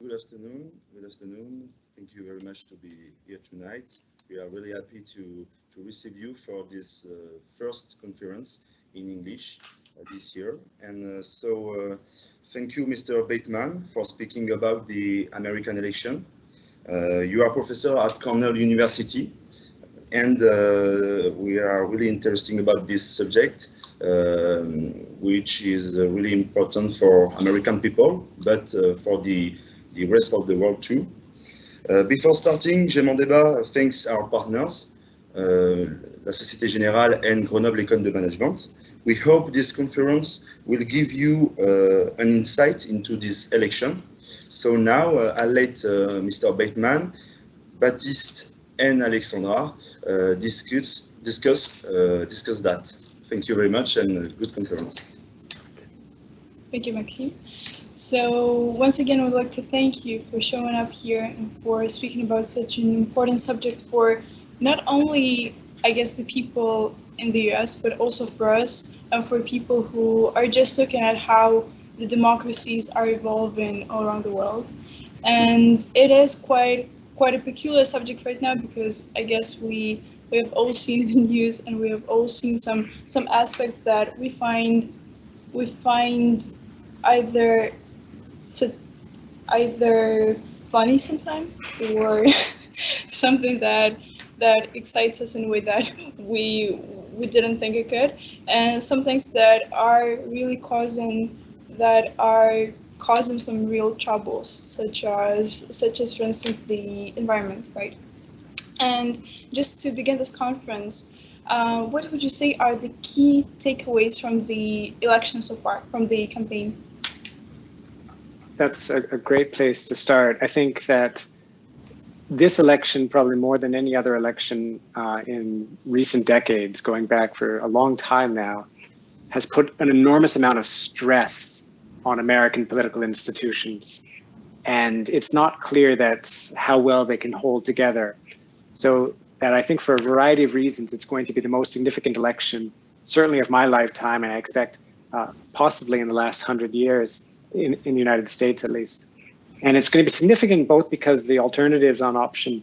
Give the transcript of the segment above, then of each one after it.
Good afternoon. Good afternoon. Thank you very much to be here tonight. We are really happy to receive you for this first conference in English this year. And thank you, Mr. Bateman, for speaking about the American election. You are professor at Cornell University, and we are really interested about this subject, which is really important for American people, but for the rest of the world too. Before starting, Gem En Débat thanks our partners, la Société Générale and Grenoble École de Management. We hope this conference will give you an insight into this election. So now I'll let Mr. Bateman, Baptiste, and Alexandra discuss that. Thank you very much and good conference. Thank you, Maxime. So once again, I would like to thank you for showing up here and for speaking about such an important subject for not only, I guess, the people in the US, but also for us and for people who are just looking at how the democracies are evolving all around the world. And it is quite a peculiar subject right now because I guess we have all seen the news and we have all seen some aspects that we find either funny sometimes or something that excites us in a way that we didn't think it could, and some things that are really causing some real troubles, such as for instance the environment, right? And just to begin this conference, what would you say are the key takeaways from the election so far, from the campaign? That's a great place to start. I think that this election, probably more than any other election in recent decades, going back for a long time now, has put an enormous amount of stress on American political institutions. And it's not clear that how well they can hold together. So that I think for a variety of reasons, it's going to be the most significant election, certainly of my lifetime, and I expect possibly in the last 100 years, in the United States at least. And it's going to be significant both because the alternatives on option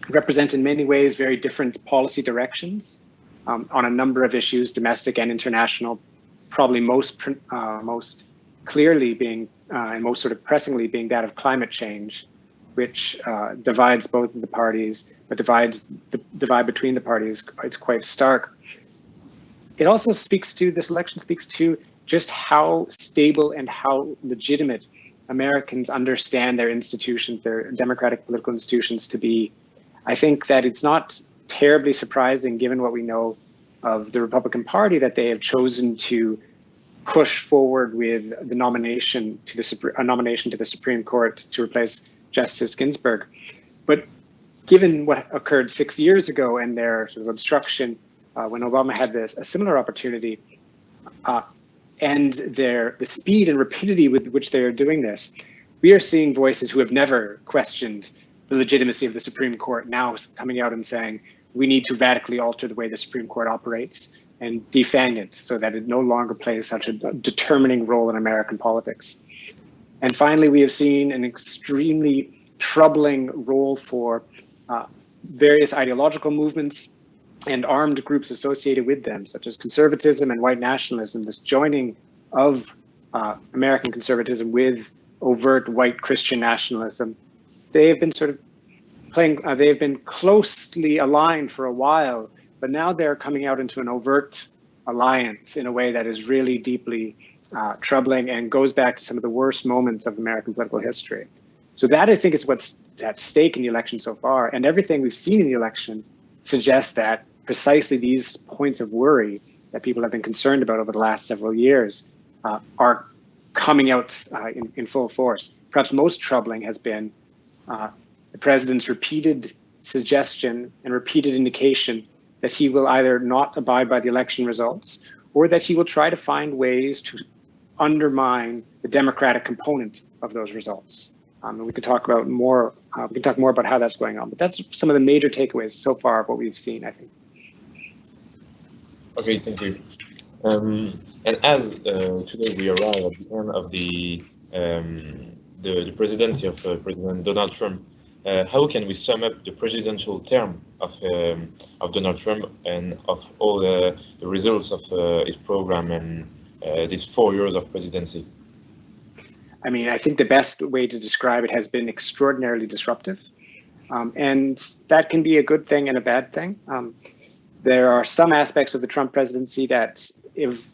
represent in many ways very different policy directions on a number of issues, domestic and international, probably most clearly being and most sort of pressingly being that of climate change, which divides both of the parties, but the divide between the parties, it's quite stark. It also this election speaks to just how stable and how legitimate Americans understand their institutions, their democratic political institutions to be. I think that it's not terribly surprising, given what we know of the Republican Party, that they have chosen to push forward with the nomination to the Supreme Court to replace Justice Ginsburg. But given what occurred 6 years ago and their sort of obstruction when Obama had a similar opportunity, and the speed and rapidity with which they are doing this, we are seeing voices who have never questioned the legitimacy of the Supreme Court now coming out and saying, we need to radically alter the way the Supreme Court operates and defang it so that it no longer plays such a determining role in American politics. And finally, we have seen an extremely troubling role for various ideological movements and armed groups associated with them, such as conservatism and white nationalism, this joining of American conservatism with overt white Christian nationalism. They have been sort of they've been closely aligned for a while, but now they're coming out into an overt alliance in a way that is really deeply troubling and goes back to some of the worst moments of American political history. So that, I think, is what's at stake in the election so far. And everything we've seen in the election suggests that precisely these points of worry that people have been concerned about over the last several years are coming out in full force. Perhaps most troubling has been the president's repeated suggestion and repeated indication that he will either not abide by the election results or that he will try to find ways to undermine the democratic component of those results. And we could talk about more. We can talk more about how that's going on, but that's some of the major takeaways so far of what we've seen, I think. Okay, thank you. And as today we arrive at the end of the presidency of President Donald Trump, how can we sum up the presidential term of Donald Trump and of all the results of his program and these 4 years of presidency? I mean, I think the best way to describe it has been extraordinarily disruptive. And that can be a good thing and a bad thing. There are some aspects of the Trump presidency that if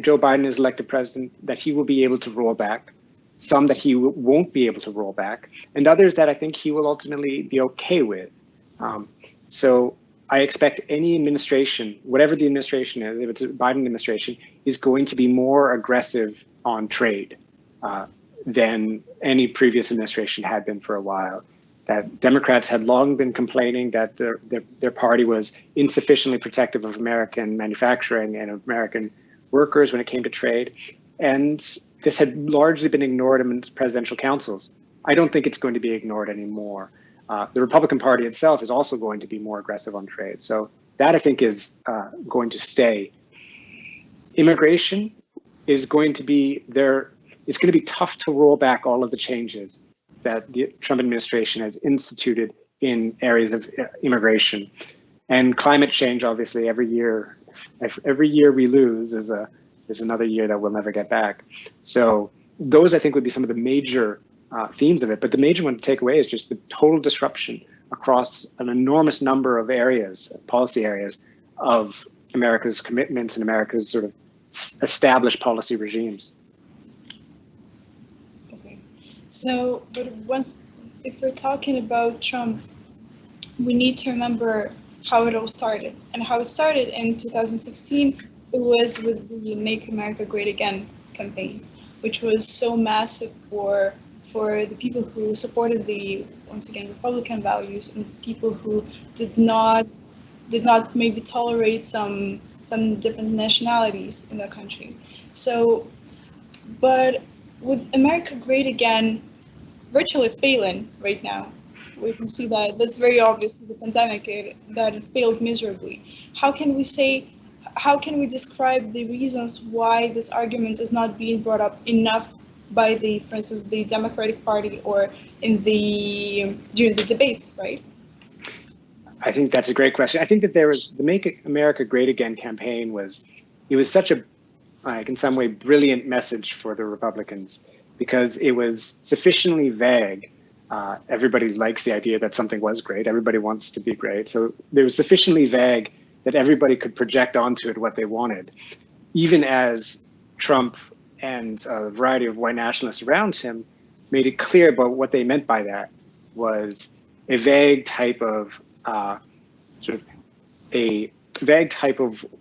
Joe Biden is elected president, that he will be able to roll back, some that he won't be able to roll back, and others that I think he will ultimately be okay with. So I expect any administration, whatever the administration is, if it's a Biden administration, is going to be more aggressive on trade than any previous administration had been for a while. That Democrats had long been complaining that their party was insufficiently protective of American manufacturing and American workers when it came to trade. And this had largely been ignored in presidential councils. I don't think it's going to be ignored anymore. The Republican Party itself is also going to be more aggressive on trade. So that I think is going to stay. Immigration is going to be there. It's going to be tough to roll back all of the changes that the Trump administration has instituted in areas of immigration. And climate change, obviously, every year we lose is another year that we'll never get back. So those, I think, would be some of the major themes of it. But the major one to take away is just the total disruption across an enormous number of areas, policy areas, of America's commitments and America's sort of established policy regimes. So, but if we're talking about Trump, we need to remember how it all started. And how it started in 2016, it was with the Make America Great Again campaign, which was so massive for the people who supported the, once again, Republican values and people who did not maybe tolerate some different nationalities in the country. So, but with America Great Again virtually failing right now, we can see that that's very obvious with the pandemic, that it failed miserably. How can we describe the reasons why this argument is not being brought up enough by for instance, the Democratic Party or during the debates, right? I think that's a great question. I think that the Make America Great Again campaign was such a, in some way, brilliant message for the Republicans because it was sufficiently vague. Everybody likes the idea that something was great. Everybody wants to be great. So it was sufficiently vague that everybody could project onto it what they wanted, even as Trump and a variety of white nationalists around him made it clear about what they meant by that was a vague type of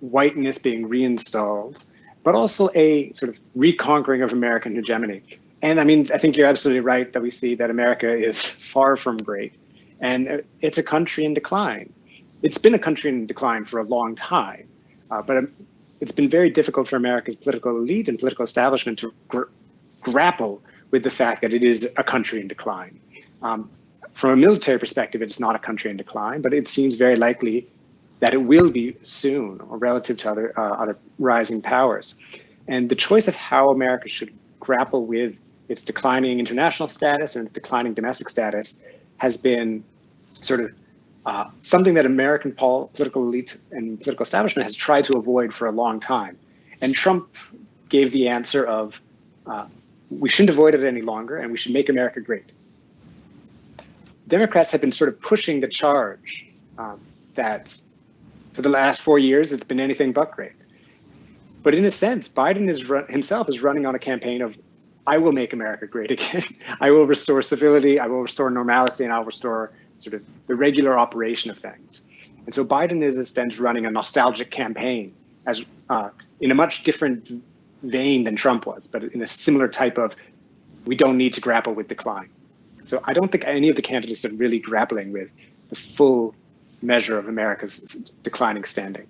whiteness being reinstalled, but also a sort of reconquering of American hegemony. And I mean, I think you're absolutely right that we see that America is far from great, and it's a country in decline. It's been a country in decline for a long time, but it's been very difficult for America's political elite and political establishment to grapple with the fact that it is a country in decline. From a military perspective, it's not a country in decline, but it seems very likely that it will be soon, or relative to other rising powers. And the choice of how America should grapple with its declining international status and its declining domestic status has been sort of something that American political elite and political establishment has tried to avoid for a long time. And Trump gave the answer of, we shouldn't avoid it any longer and we should make America great. Democrats have been sort of pushing the charge that for the last 4 years, it's been anything but great. But in a sense, Biden himself is running on a campaign of, I will make America great again. I will restore civility, I will restore normalcy, and I'll restore sort of the regular operation of things. And so Biden is, in a sense, running a nostalgic campaign as in a much different vein than Trump was, but in a similar type of, we don't need to grapple with decline. So I don't think any of the candidates are really grappling with the full measure of America's declining standing.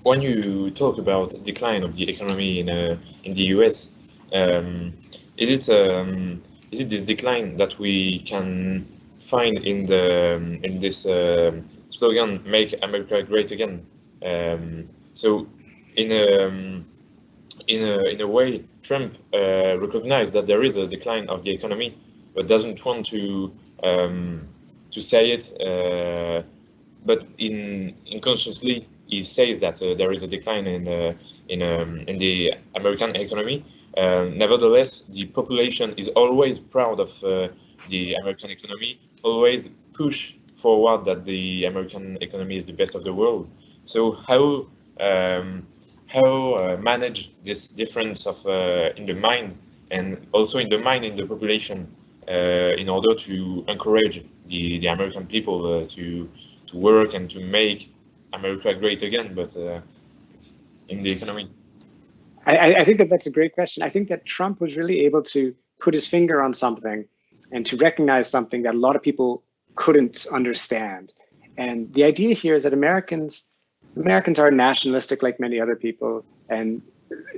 When you talk about decline of the economy in the US, is it this decline that we can find in this slogan "Make America Great Again"? So in in a way, Trump recognized that there is a decline of the economy, but doesn't want to say it. But unconsciously, he says that there is a decline in the American economy. Nevertheless, the population is always proud of the American economy, always push forward that the American economy is the best of the world. So how manage this difference of in the mind and also in the mind in the population in order to encourage the American people to work and to make America great again, but in the economy? I think that that's a great question. I think that Trump was really able to put his finger on something and to recognize something that a lot of people couldn't understand. And the idea here is that Americans are nationalistic like many other people. And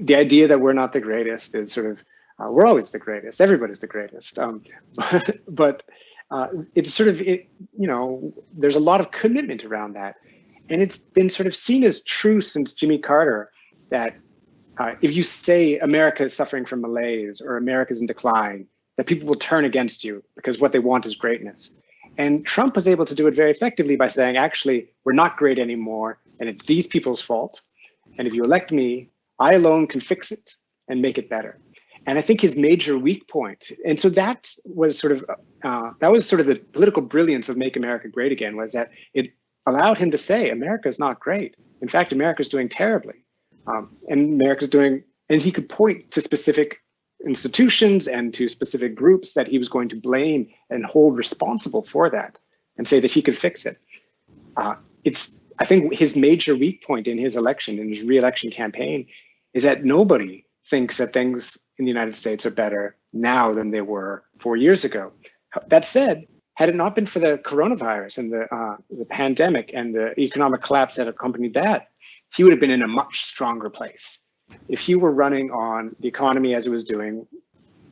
the idea that we're not the greatest is sort of, we're always the greatest. Everybody's the greatest. But it's sort of, there's a lot of commitment around that. And it's been sort of seen as true since Jimmy Carter that if you say America is suffering from malaise or America is in decline, that people will turn against you because what they want is greatness. And Trump was able to do it very effectively by saying, actually, we're not great anymore, and it's these people's fault. And if you elect me, I alone can fix it and make it better. And I think his major weak point, and so that was sort of the political brilliance of Make America Great Again, was that it allowed him to say, America is not great. In fact, America is doing terribly. And he could point to specific institutions and to specific groups that he was going to blame and hold responsible for that and say that he could fix it. I think his major weak point in his election, in his re-election campaign, is that nobody thinks that things in the United States are better now than they were 4 years ago. That said, had it not been for the coronavirus and the pandemic and the economic collapse that accompanied that, he would have been in a much stronger place. If he were running on the economy as it was doing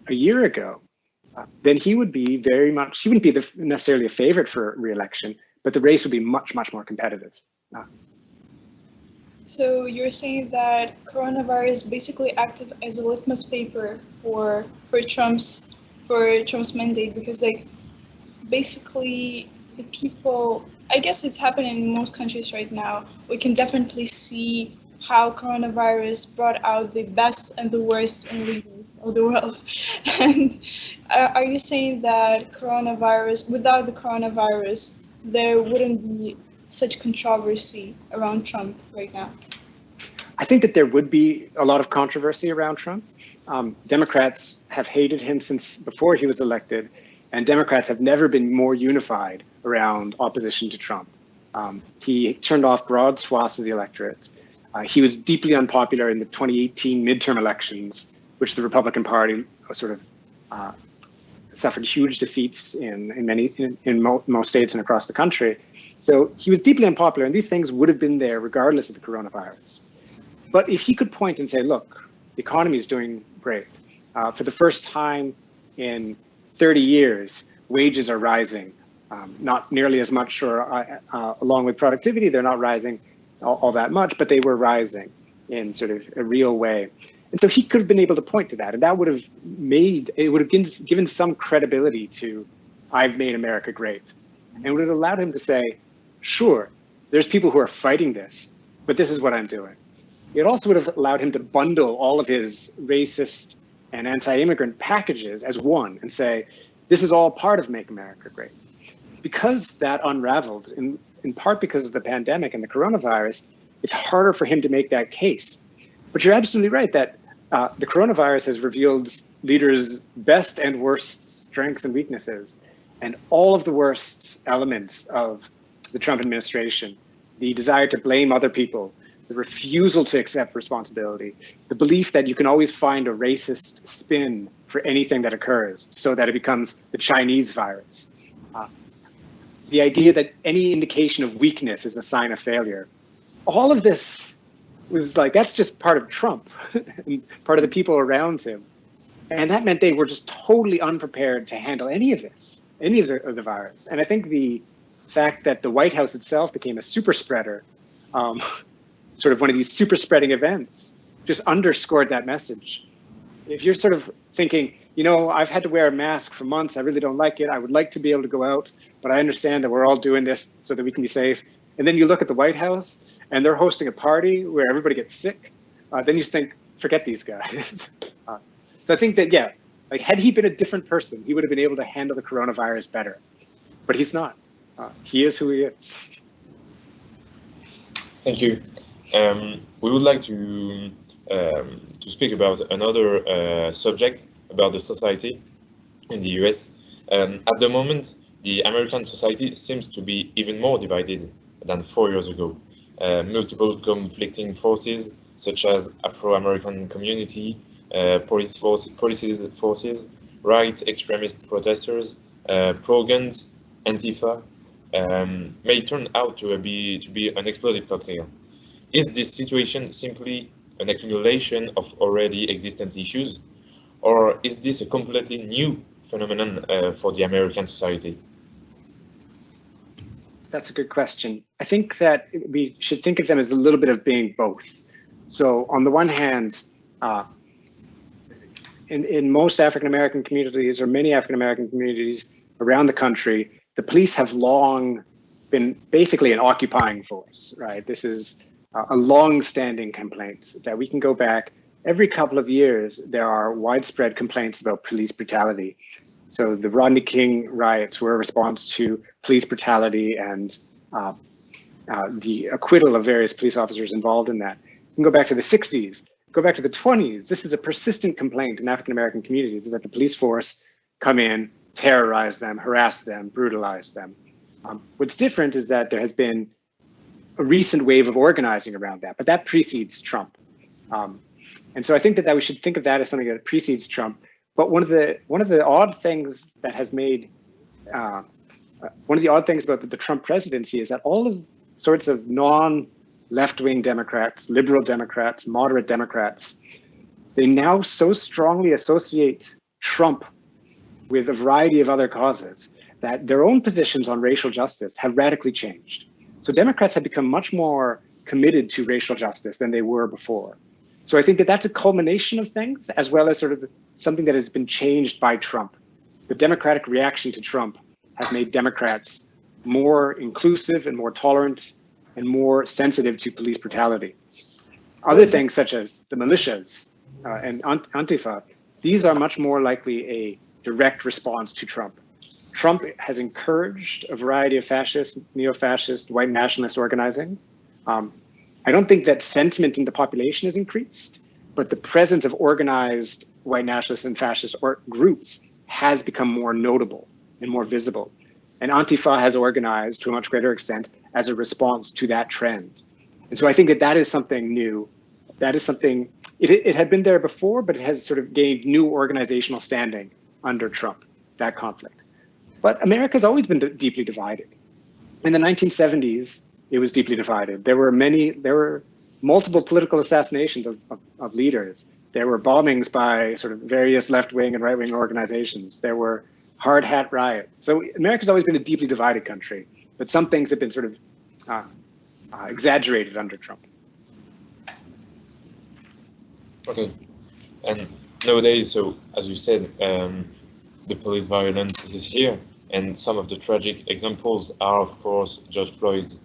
a year ago, then he would be he wouldn't be necessarily a favorite for re-election, but the race would be much, much more competitive. So you're saying that coronavirus basically acted as a litmus paper for Trump's mandate, because basically the people, I guess it's happening in most countries right now. We can definitely see how coronavirus brought out the best and the worst in leaders of the world. And are you saying that without the coronavirus, there wouldn't be such controversy around Trump right now? I think that there would be a lot of controversy around Trump. Democrats have hated him since before he was elected, and Democrats have never been more unified around opposition to Trump. He turned off broad swaths of the electorate. He was deeply unpopular in the 2018 midterm elections, which the Republican Party sort of suffered huge defeats in most states and across the country. So he was deeply unpopular, and these things would have been there regardless of the coronavirus. But if he could point and say, look, the economy is doing great. For the first time in 30 years, wages are rising. Not nearly as much, or along with productivity, they're not rising all that much, but they were rising in sort of a real way. And so he could have been able to point to that, and that would have given some credibility to, I've made America great. And it would have allowed him to say, sure, there's people who are fighting this, but this is what I'm doing. It also would have allowed him to bundle all of his racist and anti-immigrant packages as one and say, this is all part of Make America Great. Because that unraveled, in part because of the pandemic and the coronavirus, it's harder for him to make that case. But you're absolutely right that the coronavirus has revealed leaders' best and worst strengths and weaknesses. And all of the worst elements of the Trump administration, the desire to blame other people, the refusal to accept responsibility, the belief that you can always find a racist spin for anything that occurs so that it becomes the Chinese virus. The idea that any indication of weakness is a sign of failure. All of this was that's just part of Trump and part of the people around him. And that meant they were just totally unprepared to handle any of this, any of the virus. And I think the fact that the White House itself became a super spreader, sort of one of these super spreading events, just underscored that message. If you're sort of thinking, you know, I've had to wear a mask for months, I really don't like it, I would like to be able to go out, but I understand that we're all doing this so that we can be safe. And then you look at the White House and they're hosting a party where everybody gets sick, then you think, forget these guys. So I think that, yeah, like had he been a different person, he would have been able to handle the coronavirus better, but he's not. He is who he is. Thank you. We would like to speak about another subject about the society in the US. At the moment, the American society seems to be even more divided than 4 years ago. Multiple conflicting forces, such as Afro-American community, police forces, right extremist protesters, pro-guns, Antifa, may turn out to be an explosive cocktail. Is this situation simply an accumulation of already existent issues, or is this a completely new phenomenon for the American society? That's a good question. I think that we should think of them as a little bit of being both. So on the one hand, in most African-American communities, or many African-American communities around the country, the police have long been basically an occupying force, right? This is a long-standing complaint that we can go back. Every couple of years, there are widespread complaints about police brutality. So the Rodney King riots were a response to police brutality and the acquittal of various police officers involved in that. You can go back to the 60s, go back to the 20s. This is a persistent complaint in African-American communities, is that the police force come in, terrorize them, harass them, brutalize them. What's different is that there has been a recent wave of organizing around that, but that precedes Trump. And so I think that we should think of that as something that precedes Trump. But one of the odd things that has made one of the odd things about the Trump presidency is that all of sorts of non-left-wing Democrats, liberal Democrats, moderate Democrats, they now so strongly associate Trump with a variety of other causes that their own positions on racial justice have radically changed. So Democrats have become much more committed to racial justice than they were before. So I think that that's a culmination of things, as well as sort of something that has been changed by Trump. The Democratic reaction to Trump has made Democrats more inclusive and more tolerant and more sensitive to police brutality. Other things such as the militias and Antifa, these are much more likely a direct response to Trump. Trump has encouraged a variety of fascist, neo-fascist, white nationalist organizing. I don't think that sentiment in the population has increased, but the presence of organized white nationalist and fascist groups has become more notable and more visible. And Antifa has organized to a much greater extent as a response to that trend. And so I think that that is something new. That is something, it had been there before, but it has sort of gained new organizational standing under Trump, that conflict. But America's always been deeply divided. In the 1970s, it was deeply divided. There were multiple political assassinations of leaders. There were bombings by sort of various left-wing and right-wing organizations. There were hard hat riots. So America's always been a deeply divided country, but some things have been sort of exaggerated under Trump. Okay, and nowadays, so as you said, the police violence is here, and some of the tragic examples are, of course, George Floyd's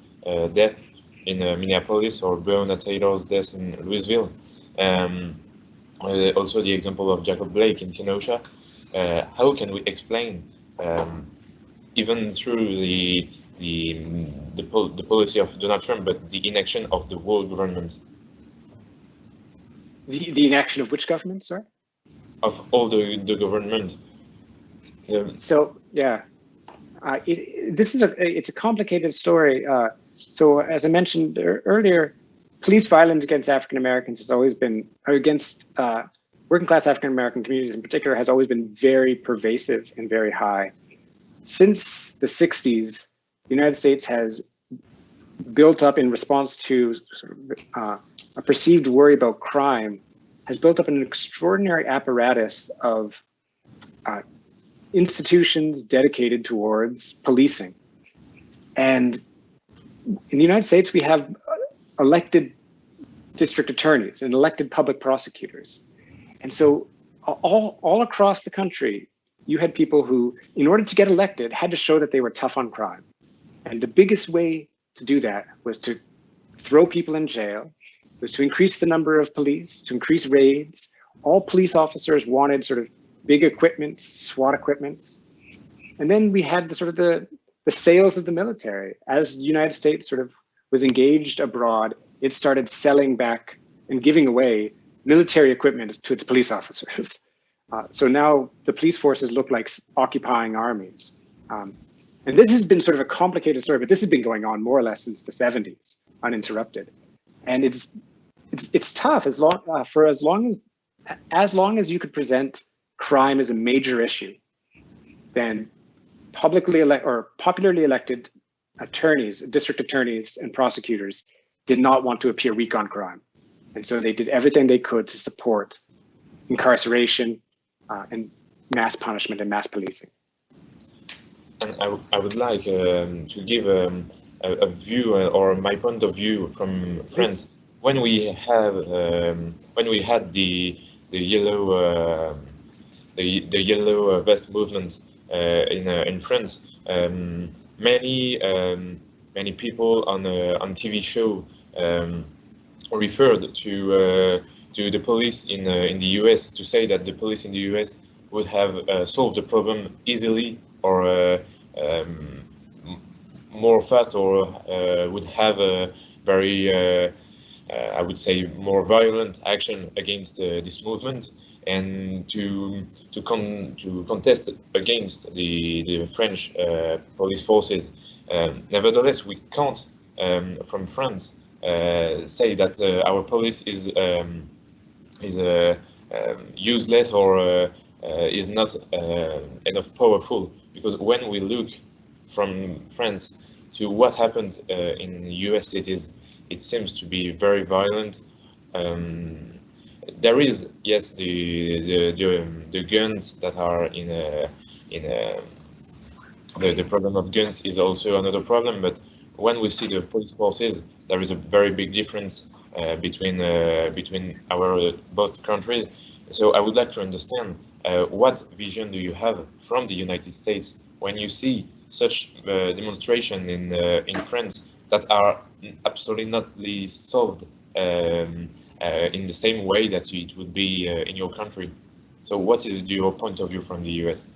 death in Minneapolis, or Breonna Taylor's death in Louisville. Also the example of Jacob Blake in Kenosha. How can we explain, even through the policy of Donald Trump, but the inaction of the whole government? The inaction of which government, sorry? Of all the government. So yeah, it's a complicated story. So as I mentioned earlier, police violence against African Americans has always been, or against working class African American communities in particular, has always been very pervasive and very high. Since the 60s, the United States has built up, in response to sort of a perceived worry about crime, has built up an extraordinary apparatus of institutions dedicated towards policing. And in the United States, we have elected district attorneys and elected public prosecutors. And so all across the country, you had people who, in order to get elected, had to show that they were tough on crime. And the biggest way to do that was to throw people in jail, was to increase the number of police, to increase raids. All police officers wanted sort of big equipment, SWAT equipment. And then we had the sales of the military. As the United States sort of was engaged abroad, it started selling back and giving away military equipment to its police officers. So now the police forces look like occupying armies. And this has been sort of a complicated story, but this has been going on more or less since the 70s, uninterrupted. And it's tough as long as you could present crime as a major issue, then popularly elected attorneys, district attorneys and prosecutors did not want to appear weak on crime. And so they did everything they could to support incarceration and mass punishment and mass policing. And I would like to give a view or my point of view from France. When we had the yellow vest movement in France, many people on TV show referred to the police in the US to say that the police in the US would have solved the problem easily or more fast, or would have a very I would say more violent action against this movement, and to contest against the French police forces. Nevertheless, we can't from France say that our police is useless or is not enough powerful, because when we look from France to what happens in US cities, it seems to be very violent. There is, yes, the guns that are the problem of guns is also another problem, but when we see the police forces, there is a very big difference between our both countries. So I would like to understand what vision do you have from the United States when you see such demonstration in France that are absolutely not solved in the same way that it would be in your country. So what is your point of view from the US?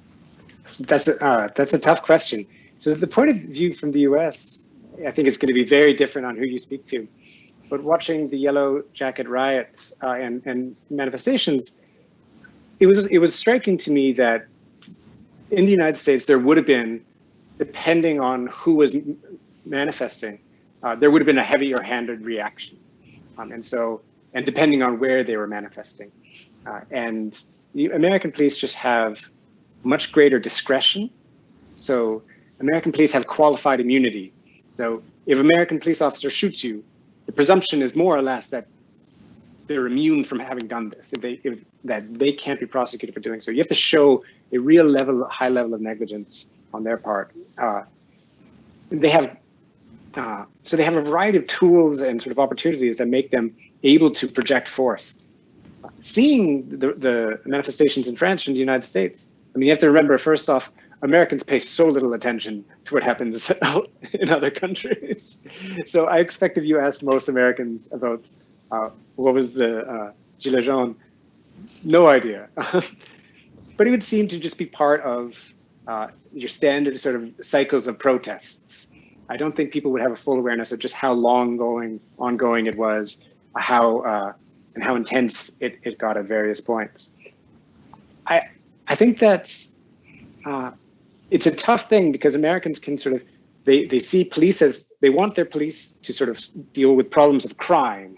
That's a tough question. So the point of view from the US, I think it's going to be very different on who you speak to. But watching the Yellow Jacket riots and manifestations, it was striking to me that in the United States, there would have been, depending on who was manifesting, there would have been a heavier-handed reaction. And depending on where they were manifesting. And the American police just have much greater discretion. So American police have qualified immunity. So if an American police officer shoots you, the presumption is more or less that they're immune from having done this, that they can't be prosecuted for doing so. You have to show a real high level of negligence on their part. They have a variety of tools and sort of opportunities that make them able to project force. Seeing the manifestations in France and the United States, I mean, you have to remember, first off, Americans pay so little attention to what happens in other countries. So I expect if you asked most Americans about what was the Gilets jaunes, no idea. But it would seem to just be part of your standard sort of cycles of protests. I don't think people would have a full awareness of just how ongoing it was, and how intense it got at various points. I think that it's a tough thing because Americans can sort of, they see police as, they want their police to sort of deal with problems of crime.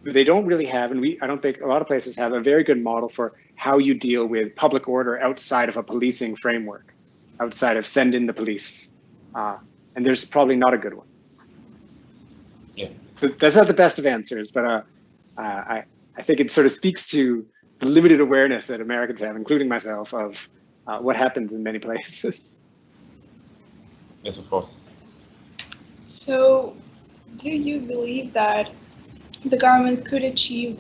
They don't really have, and I don't think a lot of places have a very good model for how you deal with public order outside of a policing framework, outside of send in the police. And there's probably not a good one. Yeah. So that's not the best of answers, but I think it sort of speaks to the limited awareness that Americans have, including myself, of what happens in many places. Yes, of course. So do you believe that the government could achieve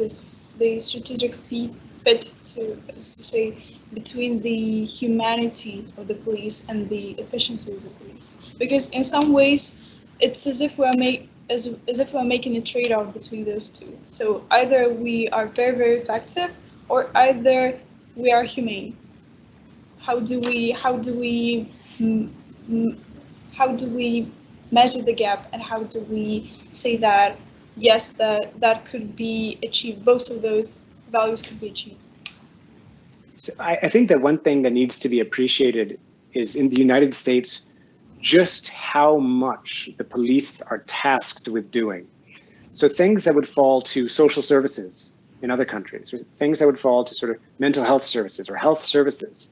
the strategic fit to say between the humanity of the police and the efficiency of the police? Because in some ways, it's as if we're making a trade-off between those two. So either we are very, very effective, or either we are humane. How do we measure the gap, and how do we say that yes, that could be achieved? Both of those values could be achieved. So I think that one thing that needs to be appreciated is in the United States, just how much the police are tasked with doing. So things that would fall to social services in other countries, or things that would fall to sort of mental health services or health services,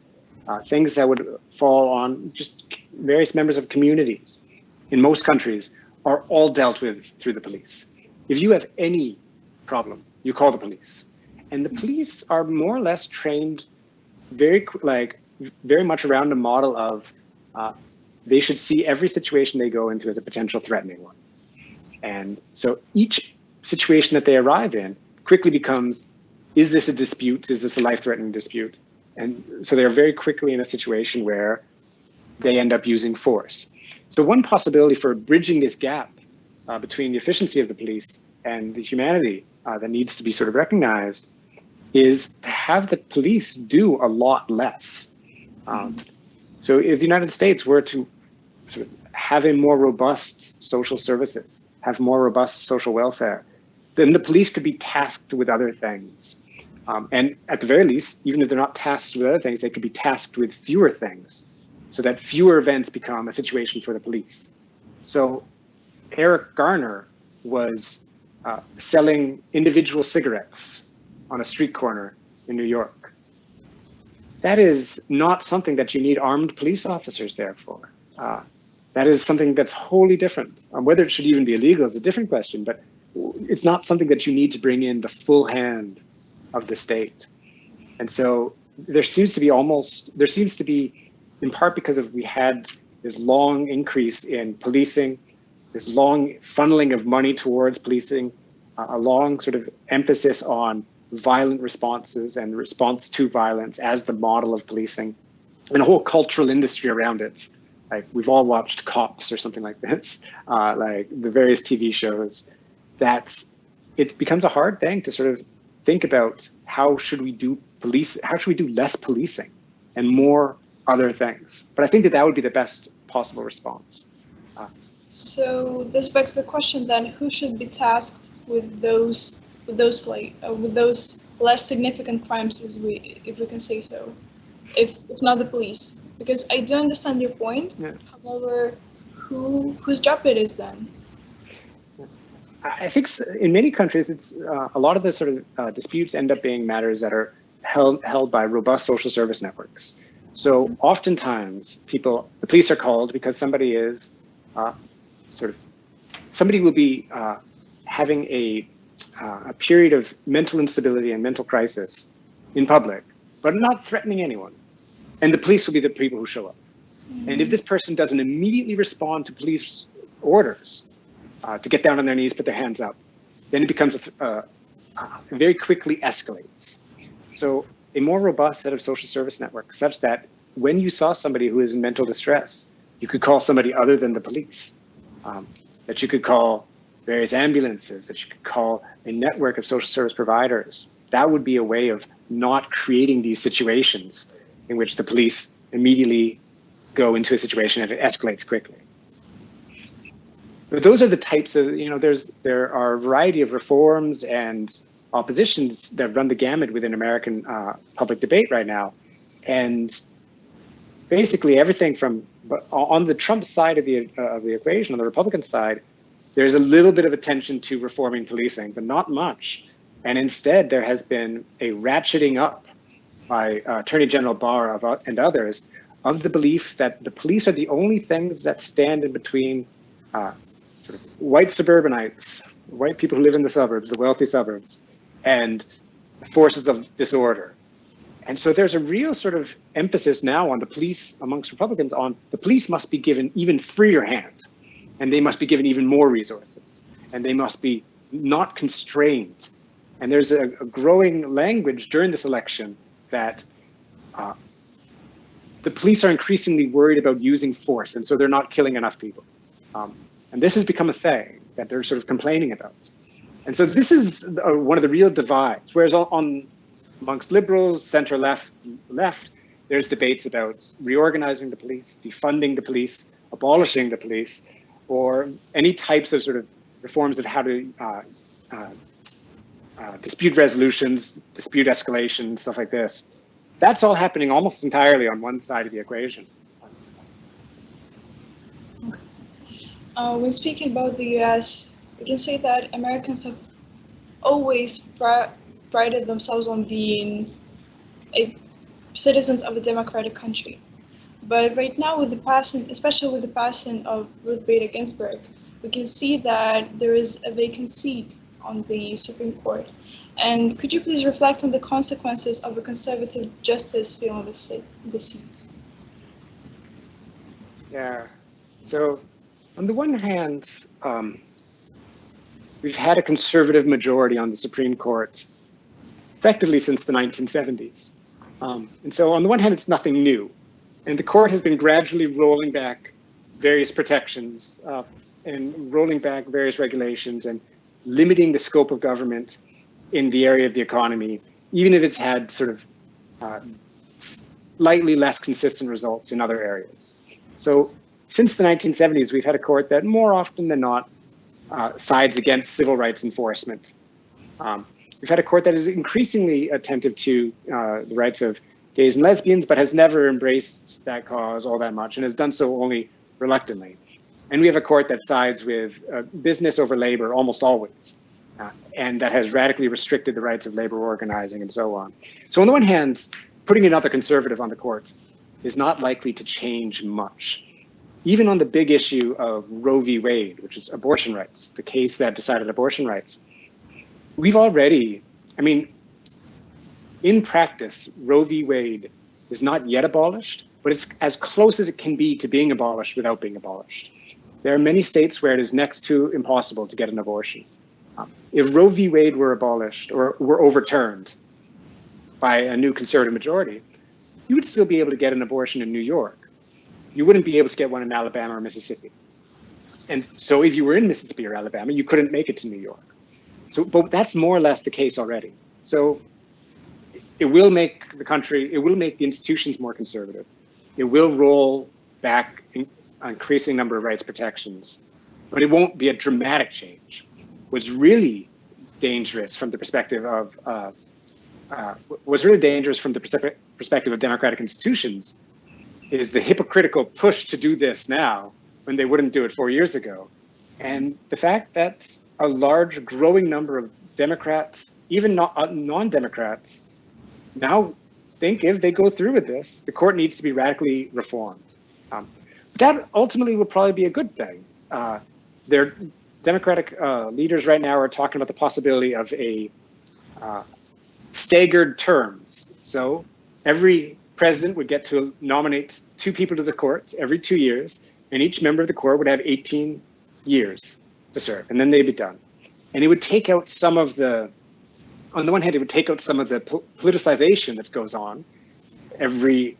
things that would fall on just various members of communities in most countries are all dealt with through the police. If you have any problem, you call the police. And the police are more or less trained very much around a model of they should see every situation they go into as a potential threatening one. And so each situation that they arrive in quickly becomes, is this a dispute? Is this a life-threatening dispute? And so they're very quickly in a situation where they end up using force. So one possibility for bridging this gap between the efficiency of the police and the humanity that needs to be sort of recognized is to have the police do a lot less. So if the United States were to sort of have a more robust social services, have more robust social welfare, then the police could be tasked with other things. And at the very least, even if they're not tasked with other things, they could be tasked with fewer things so that fewer events become a situation for the police. So Eric Garner was selling individual cigarettes on a street corner in New York. That is not something that you need armed police officers there for. That is something that's wholly different. Whether it should even be illegal is a different question, but it's not something that you need to bring in the full hand of the state. And so there seems to be, in part because of we had this long increase in policing, this long funneling of money towards policing, a long sort of emphasis on violent responses and response to violence as the model of policing, and a whole cultural industry around it. Like we've all watched Cops or something like this, like the various TV shows. It becomes a hard thing to sort of think about how should we do less policing and more other things. But I think that would be the best possible response. So this begs the question then: who should be tasked with those less significant crimes, if we can say so, if not the police? Because I do understand your point. Yeah. However, whose job it is then? I think in many countries, it's a lot of the sort of disputes end up being matters that are held by robust social service networks. So oftentimes, the police are called because somebody is somebody will be having a period of mental instability and mental crisis in public, but not threatening anyone. And the police will be the people who show up. And if this person doesn't immediately respond to police orders, to get down on their knees, put their hands up, then it becomes very quickly escalates. So a more robust set of social service networks, such that when you saw somebody who is in mental distress, you could call somebody other than the police, that you could call various ambulances, that you could call a network of social service providers. That would be a way of not creating these situations in which the police immediately go into a situation and it escalates quickly. But those are the types of, there are a variety of reforms and oppositions that run the gamut within American public debate right now. And basically everything from, on the Trump side of the equation, on the Republican side, there's a little bit of attention to reforming policing, but not much. And instead, there has been a ratcheting up by Attorney General Barr and others of the belief that the police are the only things that stand in between sort of white suburbanites, white people who live in the suburbs, the wealthy suburbs, and forces of disorder. And so there's a real sort of emphasis now on the police amongst Republicans on the police must be given even freer hand. and they must be given even more resources, and they must be not constrained. And there's a growing language during this election that the police are increasingly worried about using force, and so they're not killing enough people. And this has become a thing that they're sort of complaining about. And so this is one of the real divides, whereas amongst liberals, center left, there's debates about reorganizing the police, defunding the police, abolishing the police, or any types of sort of reforms of how to dispute resolutions, dispute escalation, stuff like this. That's all happening almost entirely on one side of the equation. When speaking about the US, we can say that Americans have always prided themselves on being citizens of a democratic country. But right now, with the passing, especially with the passing of Ruth Bader Ginsburg, we can see that there is a vacant seat on the Supreme Court. And could you please reflect on the consequences of a conservative justice filling the seat? Yeah. So, on the one hand, we've had a conservative majority on the Supreme Court effectively since the 1970s. And so on the one hand, it's nothing new. And the court has been gradually rolling back various protections and rolling back various regulations and limiting the scope of government in the area of the economy, even if it's had sort of slightly less consistent results in other areas. So since the 1970s, we've had a court that more often than not sides against civil rights enforcement. We've had a court that is increasingly attentive to the rights of gays and lesbians, but has never embraced that cause all that much and has done so only reluctantly. And we have a court that sides with business over labor almost always, and that has radically restricted the rights of labor organizing and so on. So on the one hand, putting another conservative on the court is not likely to change much. Even on the big issue of Roe v. Wade, which is abortion rights, the case that decided abortion rights, we've already, I mean, in practice, Roe v. Wade is not yet abolished, but it's as close as it can be to being abolished without being abolished. There are many states where it is next to impossible to get an abortion. If Roe v. Wade were abolished or were overturned by a new conservative majority, you would still be able to get an abortion in New York. You wouldn't be able to get one in Alabama or Mississippi. And so if you were in Mississippi or Alabama, you couldn't make it to New York. So, but that's more or less the case already. So it will make the country, it will make the institutions more conservative. It will roll back an increasing number of rights protections, but it won't be a dramatic change. What's really dangerous from the perspective of, perspective of democratic institutions is the hypocritical push to do this now when they wouldn't do it 4 years ago. And the fact that a large growing number of Democrats, even non-Democrats, now think if they go through with this, the court needs to be radically reformed. That ultimately would probably be a good thing. Their Democratic leaders right now are talking about the possibility of a staggered terms. So every president would get to nominate 2 people to the court every 2 years, and each member of the court would have 18 years to serve, and then they'd be done. And it would take out some of the, on the one hand, it would take out some of the politicization that goes on every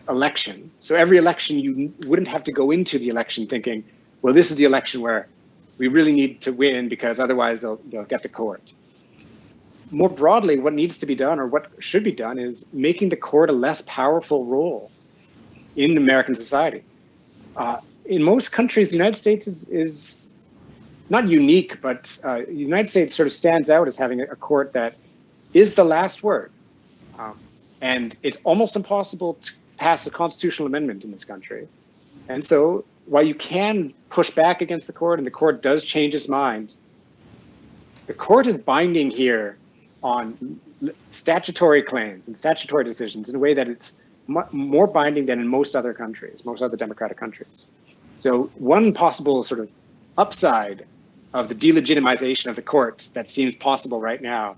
election. So every election, you wouldn't have to go into the election thinking, well, this is the election where we really need to win because otherwise they'll get the court. More broadly, what needs to be done or what should be done is making the court a less powerful role in American society. In most countries, the United States is not unique, but the United States sort of stands out as having a court that is the last word. And it's almost impossible to pass a constitutional amendment in this country. And so while you can push back against the court and the court does change its mind, the court is binding here on statutory claims and statutory decisions in a way that it's more binding than in most other countries, most other democratic countries. So one possible sort of upside of the delegitimization of the court that seems possible right now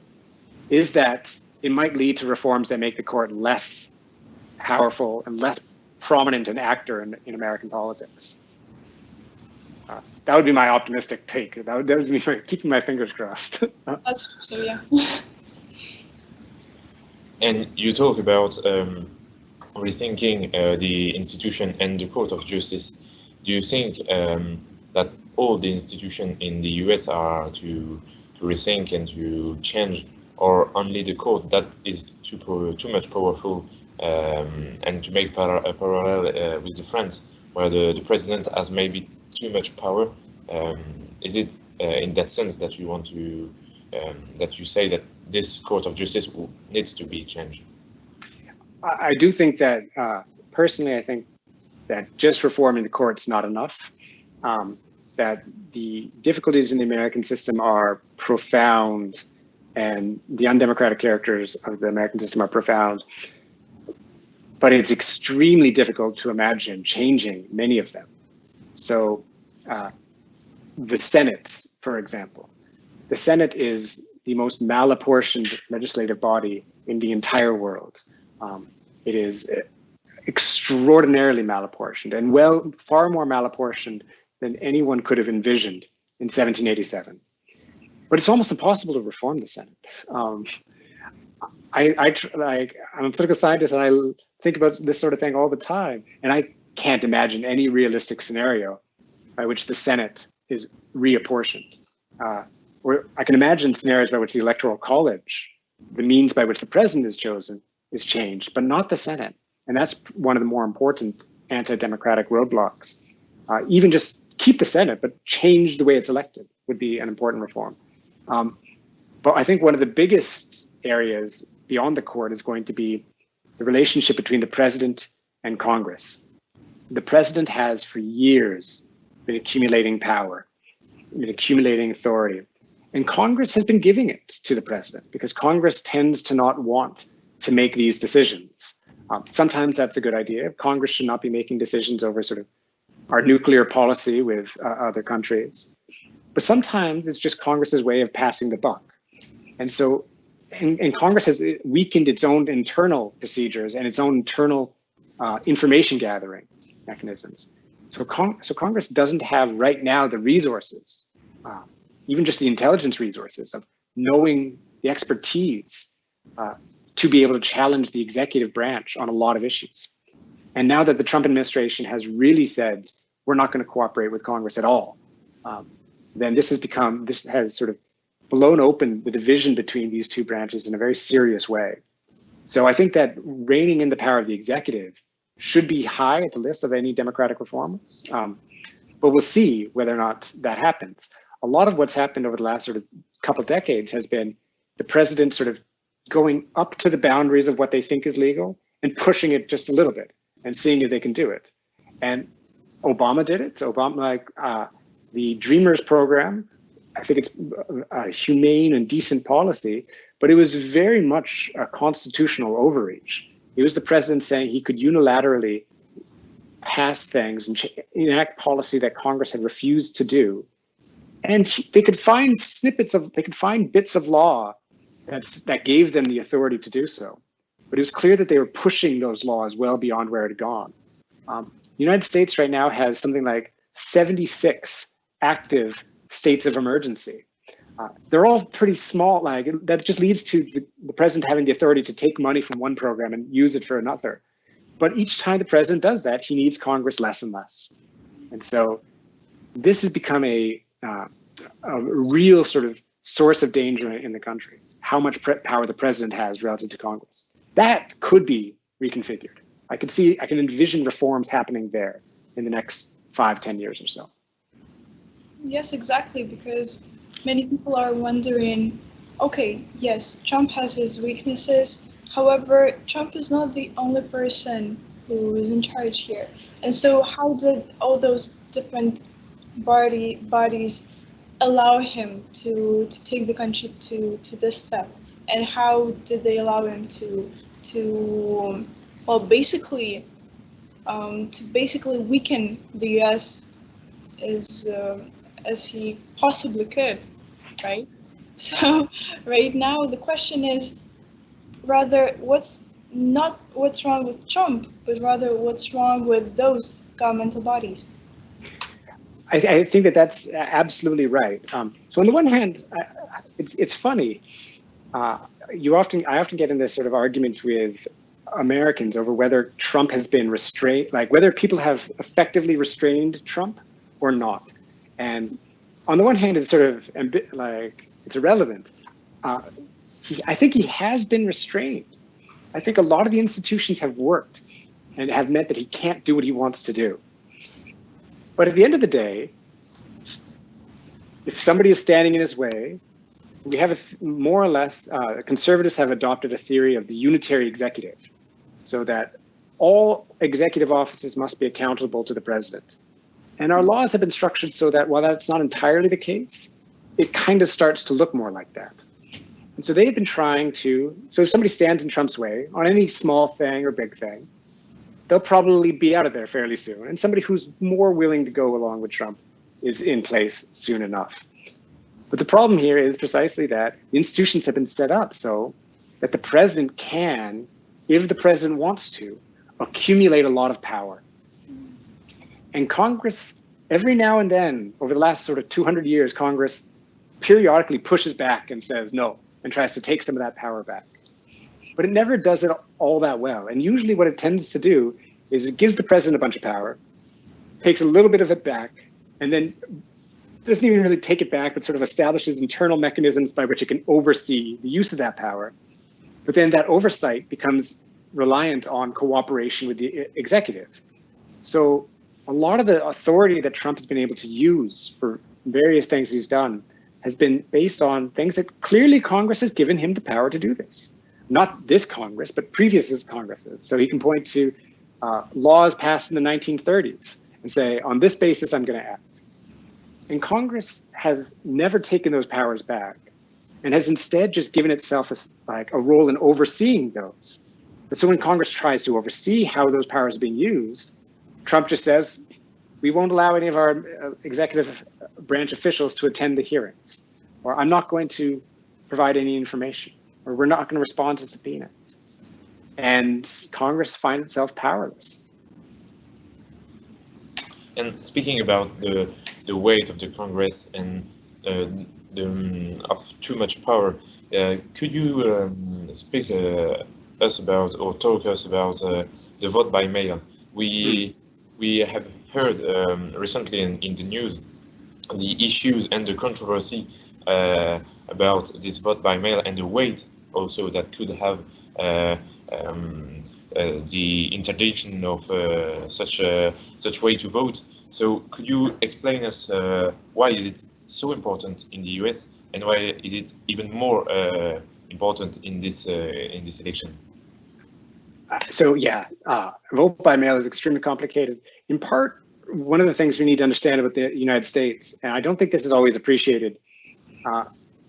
is that it might lead to reforms that make the court less powerful and less prominent an actor in American politics. that would be my optimistic take. That would be keeping my fingers crossed. That's so, yeah. And you talk about rethinking the institution and the Court of Justice. Do you think that all the institutions in the US are to rethink and to change, or only the court that is too much powerful, and to make a parallel with the France, where the president has maybe too much power? Is it in that sense that you want to that you say that this Court of Justice needs to be changed? I do think that personally, I think that just reforming the court's not enough. That the difficulties in the American system are profound, and the undemocratic characters of the American system are profound. But it's extremely difficult to imagine changing many of them. So the Senate, for example, the Senate is the most malapportioned legislative body in the entire world. It is extraordinarily malapportioned, and far more malapportioned than anyone could have envisioned in 1787. But it's almost impossible to reform the Senate. I'm a political scientist, and I think about this sort of thing all the time, and I can't imagine any realistic scenario by which the Senate is reapportioned. Or I can imagine scenarios by which the Electoral College, the means by which the president is chosen, is changed, but not the Senate. And that's one of the more important anti-democratic roadblocks. Even just keep the Senate, but change the way it's elected would be an important reform. But I think one of the biggest areas beyond the court is going to be the relationship between the president and Congress. The president has for years been accumulating power, been accumulating authority, and Congress has been giving it to the president because Congress tends to not want to make these decisions. Sometimes that's a good idea. Congress should not be making decisions over sort of our nuclear policy with other countries. But sometimes it's just Congress's way of passing the buck. And so, and Congress has weakened its own internal procedures and its own internal information gathering mechanisms. So Congress doesn't have right now the resources, even just the intelligence resources of knowing the expertise to be able to challenge the executive branch on a lot of issues. And now that the Trump administration has really said, we're not going to cooperate with Congress at all, then this has sort of blown open the division between these two branches in a very serious way. So I think that reining in the power of the executive should be high at the list of any democratic reforms. But we'll see whether or not that happens. A lot of what's happened over the last sort of couple of decades has been the president sort of going up to the boundaries of what they think is legal and pushing it just a little bit and seeing if they can do it. And Obama did it. Obama, the Dreamers program, I think it's a humane and decent policy, but it was very much a constitutional overreach. It was the president saying he could unilaterally pass things and enact policy that Congress had refused to do. And they could find bits of law that gave them the authority to do so. But it was clear that they were pushing those laws well beyond where it had gone. The United States right now has something like 76 active states of emergency. They're all pretty small. Like that just leads to the president having the authority to take money from one program and use it for another. But each time the president does that, he needs Congress less and less. And so this has become a real sort of source of danger in the country, how much power the president has relative to Congress. That could be reconfigured. I can envision reforms happening there in the next 5-10 years or so. Yes, exactly, because many people are wondering, okay, yes, Trump has his weaknesses. However, Trump is not the only person who is in charge here. And so how did all those different bodies allow him to take the country to this step? And how did they allow him to basically weaken the U.S. as he possibly could, right? So right now the question is rather what's wrong with Trump, but rather what's wrong with those governmental bodies. I think that that's absolutely right. So on the one hand, it's funny. I often get in this sort of argument with Americans over whether Trump has been restrained, like whether people have effectively restrained Trump or not. And on the one hand, it's sort of like it's irrelevant. I think he has been restrained. I think a lot of the institutions have worked and have meant that he can't do what he wants to do. But at the end of the day, if somebody is standing in his way, we have more or less, conservatives have adopted a theory of the unitary executive, so that all executive offices must be accountable to the president. And our laws have been structured so that while that's not entirely the case, it kind of starts to look more like that. And so they've been trying to, so if somebody stands in Trump's way on any small thing or big thing, they'll probably be out of there fairly soon. And somebody who's more willing to go along with Trump is in place soon enough. But the problem here is precisely that the institutions have been set up so that the president can, if the president wants to, accumulate a lot of power. And Congress, every now and then, over the last sort of 200 years, Congress periodically pushes back and says no, and tries to take some of that power back. But it never does it all that well. And usually what it tends to do is it gives the president a bunch of power, takes a little bit of it back, and then doesn't even really take it back, but sort of establishes internal mechanisms by which it can oversee the use of that power. But then that oversight becomes reliant on cooperation with the executive. So a lot of the authority that Trump has been able to use for various things he's done has been based on things that clearly Congress has given him the power to do this. Not this Congress, but previous Congresses. So he can point to laws passed in the 1930s and say, on this basis, I'm going to act. And Congress has never taken those powers back and has instead just given itself a role in overseeing those. But so when Congress tries to oversee how those powers are being used, Trump just says, we won't allow any of our executive branch officials to attend the hearings, or I'm not going to provide any information, or we're not going to respond to subpoenas. And Congress finds itself powerless. And speaking about the weight of the Congress and of too much power, could you speak us about or talk us about the vote by mail? We have heard recently in the news the issues and the controversy about this vote by mail and the weight also that could have the interdiction of such way to vote. So could you explain us why is it so important in the US and why is it even more important in this election? So yeah, vote by mail is extremely complicated. In part, one of the things we need to understand about the United States, and I don't think this is always appreciated,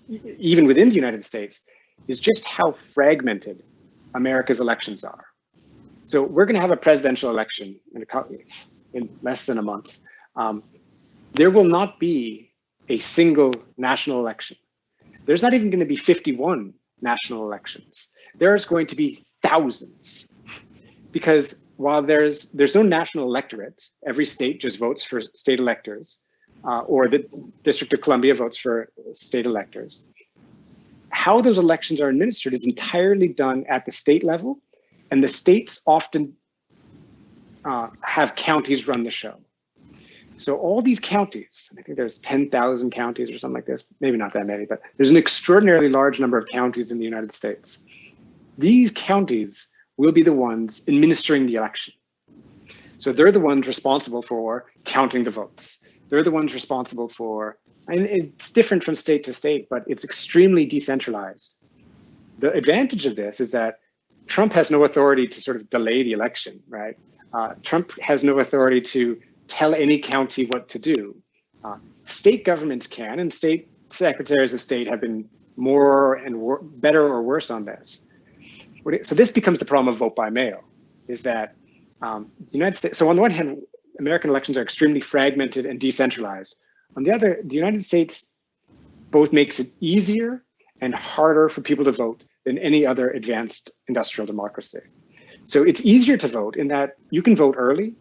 even within the United States, is just how fragmented America's elections are. So we're going to have a presidential election in less than a month. There will not be a single national election. There's not even going to be 51 national elections. There's going to be thousands, because while there's no national electorate, every state just votes for state electors, or the District of Columbia votes for state electors. How those elections are administered is entirely done at the state level, and the states often have counties run the show. So all these counties, I think there's 10,000 counties or something like this, maybe not that many, but there's an extraordinarily large number of counties in the United States. These counties will be the ones administering the election. So they're the ones responsible for counting the votes. They're the ones responsible for, and it's different from state to state, but it's extremely decentralized. The advantage of this is that Trump has no authority to sort of delay the election, right? Trump has no authority to tell any county what to do. State governments can, and state secretaries of state have been more and better or worse on this. So this becomes the problem of vote by mail, is that the United States, so on the one hand, American elections are extremely fragmented and decentralized. On the other, the United States both makes it easier and harder for people to vote than any other advanced industrial democracy. So it's easier to vote in that you can vote early,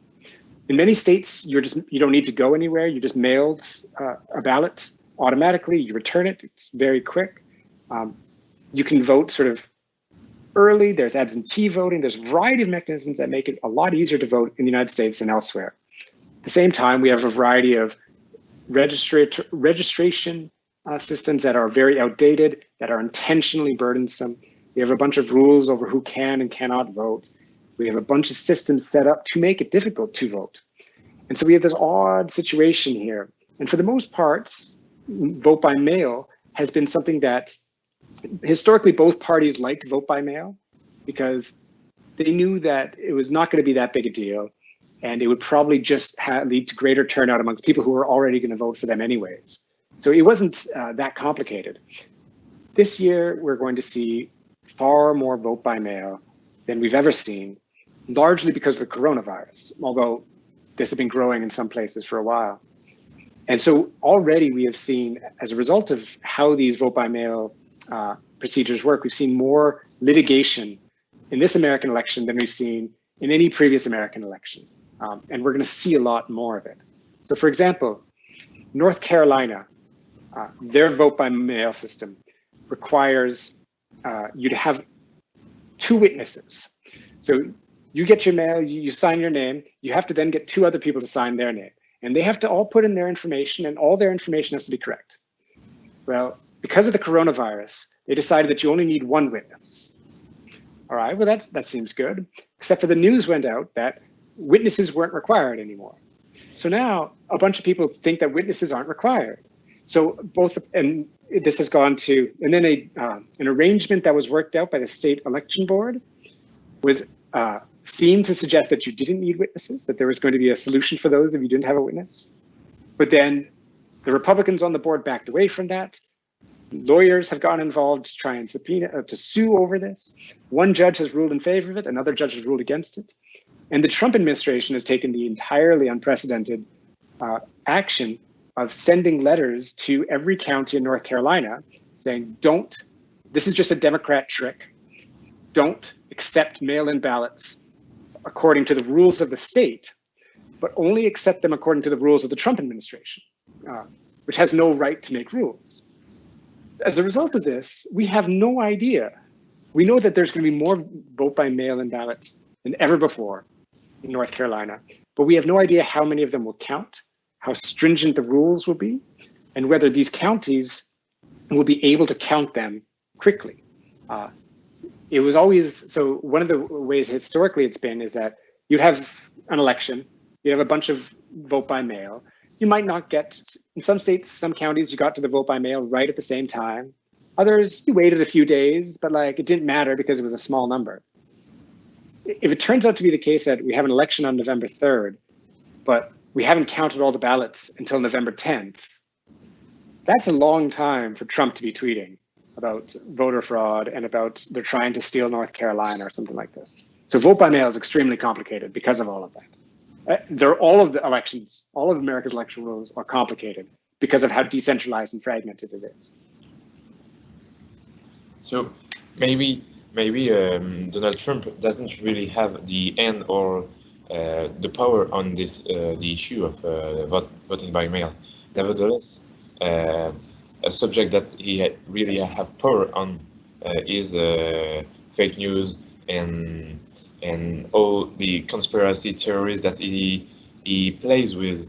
In many states, you don't need to go anywhere. You just mailed a ballot automatically. You return it. It's very quick. You can vote sort of early. There's absentee voting. There's a variety of mechanisms that make it a lot easier to vote in the United States than elsewhere. At the same time, we have a variety of registration systems that are very outdated, that are intentionally burdensome. We have a bunch of rules over who can and cannot vote. We have a bunch of systems set up to make it difficult to vote. And so we have this odd situation here. And for the most part, vote by mail has been something that historically both parties liked vote by mail because they knew that it was not going to be that big a deal. And it would probably just lead to greater turnout amongst people who were already going to vote for them anyways. So it wasn't that complicated. This year, we're going to see far more vote by mail than we've ever seen, largely because of the coronavirus, although this has been growing in some places for a while. And so already we have seen, as a result of how these vote by mail procedures work, we've seen more litigation in this American election than we've seen in any previous American election. And we're going to see a lot more of it. So for example, North Carolina, their vote by mail system requires you to have 2 witnesses. So you get your mail, you sign your name, you have to then get 2 other people to sign their name. And they have to all put in their information, and all their information has to be correct. Well, because of the coronavirus, they decided that you only need 1 witness. All right, well, that seems good, except for the news went out that witnesses weren't required anymore. So now a bunch of people think that witnesses aren't required. So and this has gone to, and then an arrangement that was worked out by the state election board was seemed to suggest that you didn't need witnesses, that there was going to be a solution for those if you didn't have a witness. But then the Republicans on the board backed away from that. Lawyers have gotten involved to try and to sue over this. One judge has ruled in favor of it, another judge has ruled against it. And the Trump administration has taken the entirely unprecedented action of sending letters to every county in North Carolina saying, this is just a Democrat trick. Don't accept mail-in ballots according to the rules of the state, but only accept them according to the rules of the Trump administration, which has no right to make rules. As a result of this, we have no idea. We know that there's going to be more vote by mail-in ballots than ever before in North Carolina, but we have no idea how many of them will count, how stringent the rules will be, and whether these counties will be able to count them quickly. It was always, so one of the ways historically it's been is that you have an election, you have a bunch of vote by mail. You might not get, in some states, some counties, you got to the vote by mail right at the same time. Others, you waited a few days, but it didn't matter because it was a small number. If it turns out to be the case that we have an election on November 3rd, but we haven't counted all the ballots until November 10th, that's a long time for Trump to be tweeting about voter fraud and about they're trying to steal North Carolina or something like this. So vote by mail is extremely complicated because of all of that. All of the elections, all of America's election rules are complicated because of how decentralized and fragmented it is. So maybe Donald Trump doesn't really have the end or the power on this the issue of voting by mail. Nevertheless, a subject that he really have power on is fake news and all the conspiracy theories that he plays with.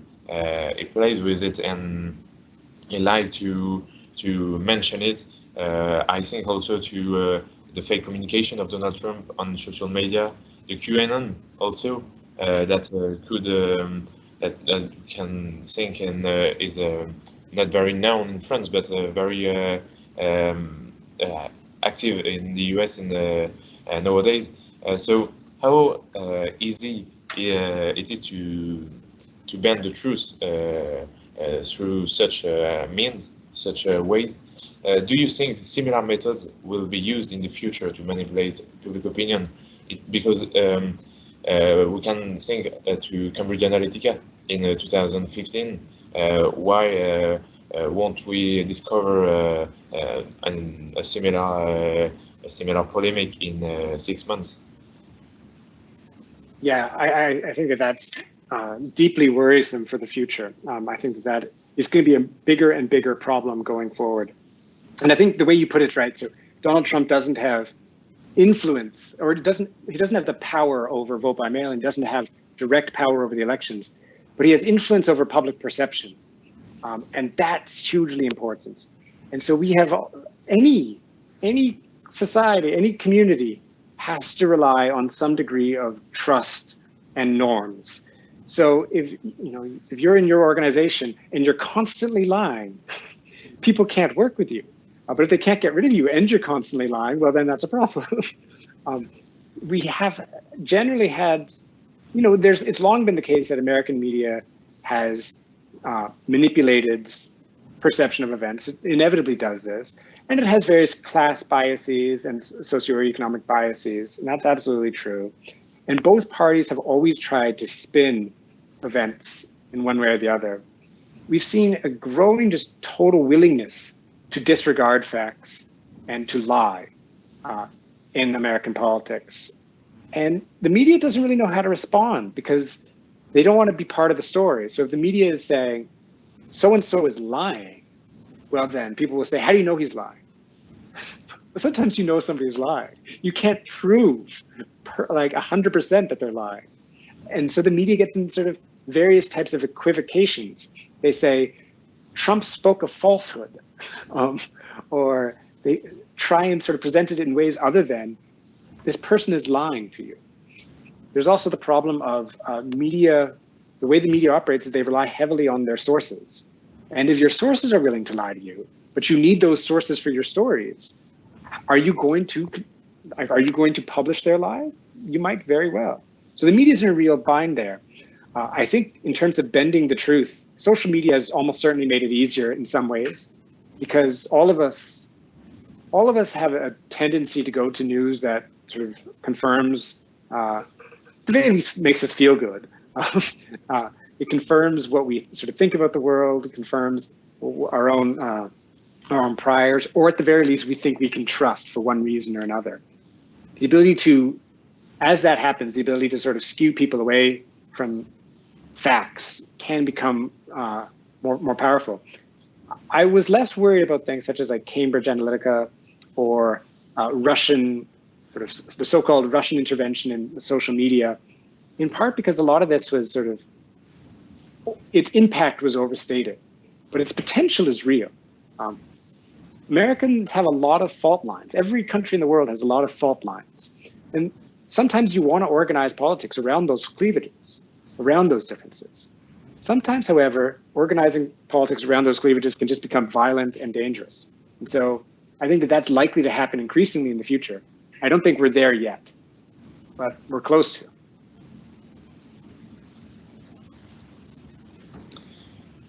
He plays with it, and he like to mention it. I think also to the fake communication of Donald Trump on social media, the QAnon also that could that can think and is not very known in France, but very active in the US in nowadays. So how easy it is to bend the truth through such means, such ways? Do you think similar methods will be used in the future to manipulate public opinion? Because we can think to Cambridge Analytica in 2015. Why won't we discover a similar polemic in 6 months? Yeah, I think that's deeply worrisome for the future. I think that is going to be a bigger and bigger problem going forward. And I think the way you put it right, so Donald Trump doesn't have influence, or he doesn't have the power over vote by mail, and doesn't have direct power over the elections, but he has influence over public perception. And that's hugely important. And so we have any society, any community has to rely on some degree of trust and norms. So if you're in your organization and you're constantly lying, people can't work with you. But if they can't get rid of you and you're constantly lying, well, then that's a problem. We have generally had, it's long been the case that American media has manipulated perception of events. It inevitably does this. And it has various class biases and socioeconomic biases, and that's absolutely true. And both parties have always tried to spin events in one way or the other. We've seen a growing just total willingness to disregard facts and to lie in American politics. And the media doesn't really know how to respond because they don't want to be part of the story. So if the media is saying, so-and-so is lying, well then people will say, how do you know he's lying? But sometimes you know somebody's lying. You can't prove like 100% that they're lying. And so the media gets in sort of various types of equivocations. They say, Trump spoke a falsehood, or they try and sort of present it in ways other than, this person is lying to you. There's also the problem of media, the way the media operates is they rely heavily on their sources. And if your sources are willing to lie to you, but you need those sources for your stories, are you going to publish their lies? You might very well. So the media is in a real bind there. I think in terms of bending the truth, social media has almost certainly made it easier in some ways, because all of us have a tendency to go to news that sort of confirms, at the very least makes us feel good. It confirms what we sort of think about the world. It confirms our own priors, or at the very least, we think we can trust for one reason or another. The ability to, as that happens, the ability to sort of skew people away from facts can become more powerful. I was less worried about things such as like Cambridge Analytica or Russian, sort of the so-called Russian intervention in social media, in part because a lot of this was sort of, its impact was overstated, but its potential is real. Americans have a lot of fault lines. Every country in the world has a lot of fault lines. And sometimes you want to organize politics around those cleavages, around those differences. Sometimes, however, organizing politics around those cleavages can just become violent and dangerous. And so I think that that's likely to happen increasingly in the future. I don't think we're there yet, but we're close to.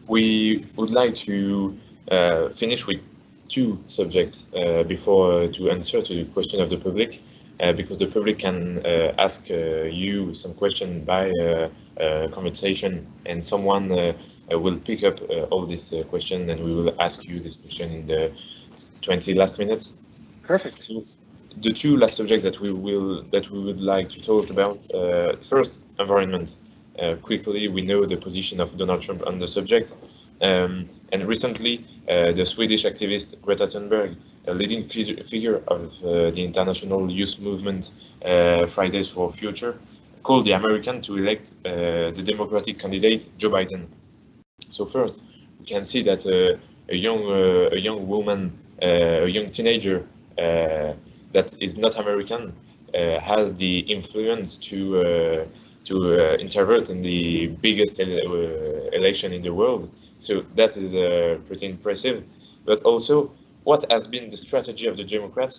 We would like to finish with two subjects before to answer to the question of the public, because the public can ask you some question by conversation, and someone will pick up all this question, and we will ask you this question in the 20 last minutes. Perfect. So the two last subjects that we would like to talk about. First, environment. Quickly, we know the position of Donald Trump on the subject, and recently the Swedish activist Greta Thunberg, a leading figure of the international youth movement Fridays for Future, called the American to elect the Democratic candidate Joe Biden. So first, we can see that a young woman, a young teenager that is not American has the influence to intervene in the biggest election in the world. So that is pretty impressive. But also, what has been the strategy of the Democrats